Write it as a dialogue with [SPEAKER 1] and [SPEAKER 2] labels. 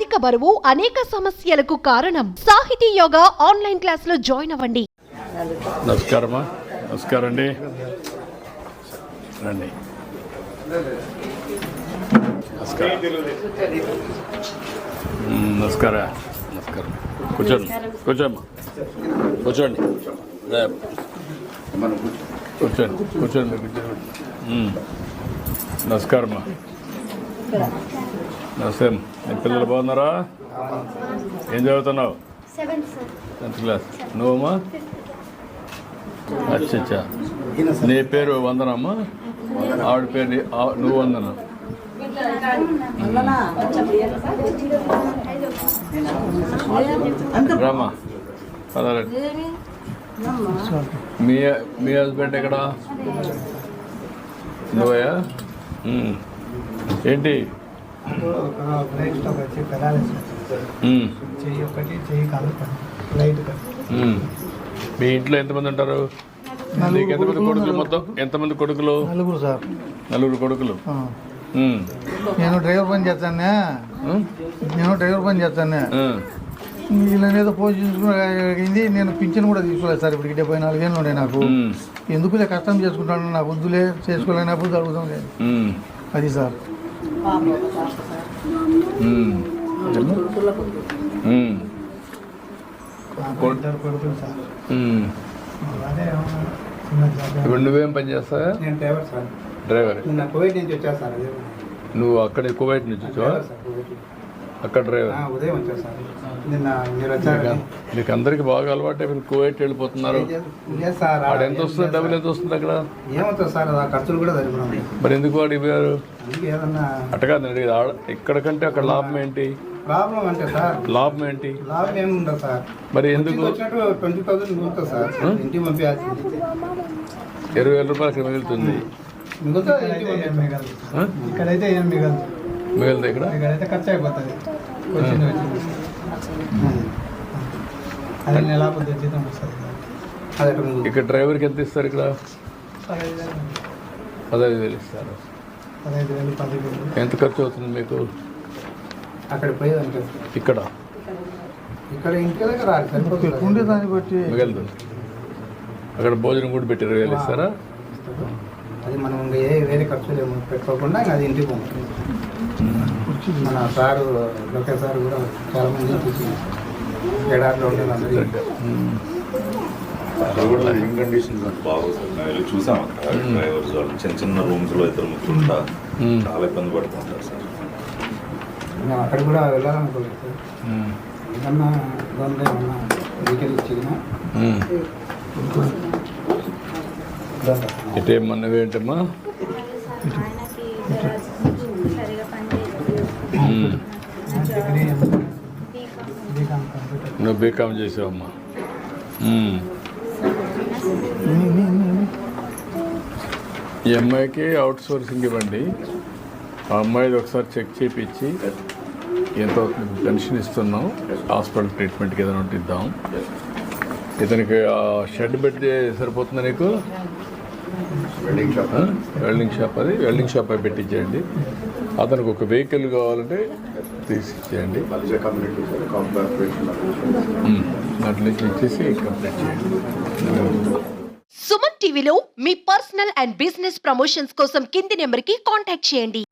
[SPEAKER 1] అధిక బరువు అనేక సమస్యలకు కారణం. సాహితీ యోగా ఆన్లైన్ క్లాస్ లో జాయిన్ అవ్వండి.
[SPEAKER 2] నమస్కారమా. నమస్కారం అండి. రండి. నమస్కారం. నమస్కారం. కూర్చోండి. కూర్చోమ్మా. కూర్చోండి. కూర్చోండి. కూర్చోండి. నమస్కారమ్మా. నమస్తే. నీ పిల్లలు బాగున్నారా? ఏం చదువుతున్నావు? 10th class. నువ్వమ్మా? అచ్చా. నీ పేరు వందనమ్మా? ఆవిడ పేరు నువ్వు వందన. రామా పదాలండి. మీ హస్బెండ్ ఎక్కడ? నువ్వయా? ఏంటి? మీ ఇంట్లో ఎంతమంది ఉంటారు? నీకు ఎంతమంది కొడుకులు? మొత్తం ఎంతమంది కొడుకులు?
[SPEAKER 3] నలుగురు సార్.
[SPEAKER 2] నలుగురు కొడుకులు.
[SPEAKER 3] నేను డ్రైవర్ పని చేస్తాను. వీళ్ళని ఏదో పోషించుకుని నేను పింఛన్ కూడా తీసుకోలేదు సార్. ఇప్పటికి 74 ఏళ్ళు ఉండే నాకు. ఎందుకులే కష్టం చేసుకుంటాను, నాకు వద్దులే, చేసుకోలేనప్పుడు జరుగుతాం లేదు. అది సార్. కొడుకులు సార్.
[SPEAKER 2] ఇప్పుడు నువ్వేం పని చేస్తావా?
[SPEAKER 4] నేను డ్రైవర్ సార్.
[SPEAKER 2] డ్రైవర్.
[SPEAKER 4] కువైట్ నుంచి వచ్చా సార్.
[SPEAKER 2] నువ్వు అక్కడ కువైట్ నుంచి వచ్చావా? అక్కడ డ్రైవర్.
[SPEAKER 4] ఉదయం వచ్చా సార్. నిన్న మీరు వచ్చారు.
[SPEAKER 2] మీకు అందరికి బాగా అలవాటు అయిపోయింది. కువైట్ వెళ్ళిపోతున్నారు. వాడు ఎంత వస్తుంది? డబ్బులు ఎంత వస్తుంది అక్కడ?
[SPEAKER 4] ఏమవుతుంది సార్, ఖర్చులు కూడా సరిపోయి.
[SPEAKER 2] మరి ఎందుకు వాడు ఇవ్వారు?
[SPEAKER 4] ఏదన్నా
[SPEAKER 2] అట్టకాదండి. ఇక్కడ కంటే అక్కడ లాభం ఏంటి?
[SPEAKER 4] ప్రాబ్లం అంటే సార్,
[SPEAKER 2] లాభం ఏంటి?
[SPEAKER 4] లాభం ఏమి ఉండదు సార్.
[SPEAKER 2] మరి ఎందుకు?
[SPEAKER 4] 20,000 మిగులుతుంది సార్. ఇంటికి పంపించాల్సింది
[SPEAKER 2] 20,000 రూపాయలు అక్కడ మిగులుతుంది.
[SPEAKER 3] ఇక్కడైతే ఏం మిగలదు.
[SPEAKER 2] మిగలదు.
[SPEAKER 3] ఇక్కడైతే ఖర్చు అయిపోతుంది. అది నెల కొద్ది జీతం వస్తుంది.
[SPEAKER 2] ఇక్కడ డ్రైవర్కి ఎంత ఇస్తారు? ఇక్కడ 15,000 ఇస్తారు.
[SPEAKER 3] 15,000, 10,000.
[SPEAKER 2] ఎంత ఖర్చు అవుతుంది మీకు
[SPEAKER 4] అక్కడ పోయేదంటే?
[SPEAKER 2] ఇక్కడ
[SPEAKER 4] ఇంటి దగ్గర
[SPEAKER 3] ఉండే దాన్ని బట్టి
[SPEAKER 2] మిగలదు. అక్కడ భోజనం కూడా పెట్టి 20,000 ఇస్తారా?
[SPEAKER 4] అది మనం వేరే ఖర్చులు ఏమో పెట్టుకోకుండా అది ఇంటికి పంపుతుంది. మన సారు లోకేష్ సార్ కూడా చాలా మంది చూసి ఎడారిలో ఉండేది అందరికీ.
[SPEAKER 5] లివింగ్ కండిషన్స్ బాగుంది. చూసాం అక్కడ డ్రైవర్స్ వాళ్ళు చిన్న రూమ్స్లో 2-3 ఉంటా చాలా ఇబ్బంది పడుతుంటారు సార్.
[SPEAKER 4] మేము అక్కడ కూడా వెళ్ళాలనుకోలేదు సార్. ఏమన్నా ఇబ్బంది ఏమన్నా వెహికల్ ఇచ్చినా
[SPEAKER 2] ఇటేమన్నవేంటమ్మా? నువ్వు బీకామ్ చేసావమ్మా. ఈ అమ్మాయికి అవుట్ సోర్సింగ్ ఇవ్వండి. ఆ అమ్మాయిది ఒకసారి చెక్ చేయించి ఎంత పెన్షన్ ఇస్తున్నాం, హాస్పిటల్ ట్రీట్మెంట్కి ఏదైనా ఉంటే ఇద్దాం. ఇతనికి షెడ్ పెడితే సరిపోతుందా నీకు? Welding shop. అది వెల్డింగ్ షాప్ అయి పెట్టించేయండి. అతనికి ఒక వెహికల్ కావాలంటే తీసిచ్చేయండి. అట్లా నుంచి ఇచ్చేసి కంప్లీట్ చేయండి.
[SPEAKER 1] సుమన్ టీవీలో మీ పర్సనల్ అండ్ బిజినెస్ ప్రమోషన్స్ కోసం కింది నెంబర్కి కాంటాక్ట్ చేయండి.